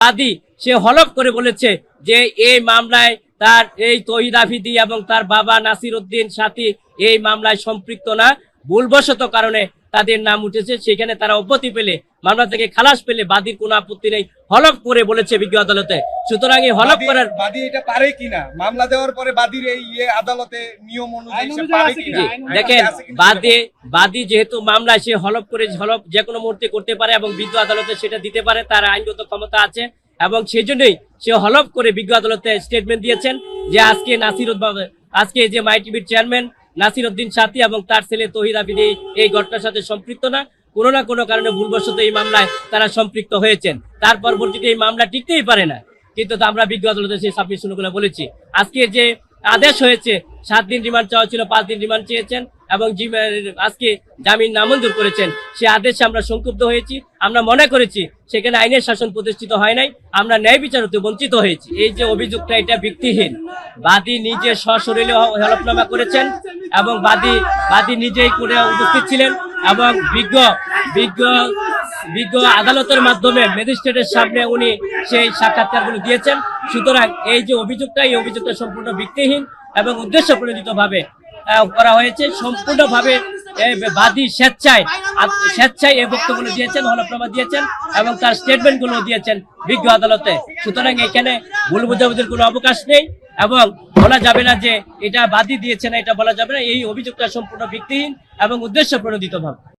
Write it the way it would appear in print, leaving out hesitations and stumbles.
বাদী সে হলফ করে বলেছে যে এই মামলায় তার এই তৌহিদ আফ্রিদি এবং তার বাবা নাসির উদ্দিন সাথী এই মামলায় সম্পৃক্ত না, ভুলবশত কারণে তাদের নাম উঠেছে, সেখানে তারা অব্যাহতি পেলে মামলা থেকে খালাস পেলে বাদীর কোনো আপত্তি নেই, হলফ করে বলেছে বিজ্ঞ আদালতে। সুতরাং এই হলফ করার বাদী এটা পারে কিনা, মামলা দেওয়ার পরে বাদীর এই আদালতে নিয়ম অনুযায়ী পারে কিনা? দেখেন, বাদী যেহেতু মামলায় সে হলফ যে কোনো মুহূর্তে করতে পারে এবং বিজ্ঞ আদালতে সেটা দিতে পারে, তার আইনগত ক্ষমতা আছে এবং সেই জন্যই সে হলফ করে বিজ্ঞ আদালতে স্টেটমেন্ট দিয়েছেন যে আজকে যে মাই টিভির চেয়ারম্যান নাসির উদ্দিন সাথী এবং তার ছেলে তৌহিদ আফ্রিদি এই ঘটনার সাথে সম্পৃক্ত না, কোনো না কোনো কারণে ভুলবশত এই মামলায় তারা সম্পৃক্ত হয়েছেন। তার পরবর্তীতে এই মামলা টিকতেই পারে না, কিন্তু আমরা বিজ্ঞ আদালতে সেই সাবমিশনগুলো বলেছি। আজকে যে আদেশ হয়েছে 7 দিন রিমান্ড চাওয়া ছিল, 5 দিন রিমান্ড চেয়েছেন এবং আজকে জামিন নামঞ্জুর করেছেন, সে আদেশে আমরা সংক্ষুব্ধ হয়েছি। আমরা মনে করেছি সেখানে আইনের শাসন প্রতিষ্ঠিত হয় নাই, আমরা ন্যায় বিচার হতে বঞ্চিত হয়েছি। এই যে অভিযোগটা, এটা ভিত্তিহীন। বাদী নিজে সশরীরে হলফনামা করেছেন এবং বাদী নিজেই করে উপস্থিত ছিলেন এবং বিজ্ঞ আদালতের মাধ্যমে ম্যাজিস্ট্রেটের সামনে উনি সেই সাক্ষাৎকারগুলো দিয়েছেন। সুতরাং এই যে অভিযোগটা, এই অভিযোগটা সম্পূর্ণ ভিত্তিহীন এবং উদ্দেশ্য প্রণোদিত ভাবে করা হয়েছে। সম্পূর্ণভাবে বাদী স্বেচ্ছায় এই বক্তব্যগুলো দিয়েছেন, হলফনামা দিয়েছেন এবং তার স্টেটমেন্টগুলো দিয়েছেন বিজ্ঞ আদালতে। সুতরাং এখানে ভুল বোঝাবুঝির কোনো অবকাশ নেই এবং বলা যাবে না যে এটা বাদী দিয়েছে না, এটা বলা যাবে না। এই অভিযোগটা সম্পূর্ণ ভিত্তিহীন এবং উদ্দেশ্য প্রণোদিত ভাবে।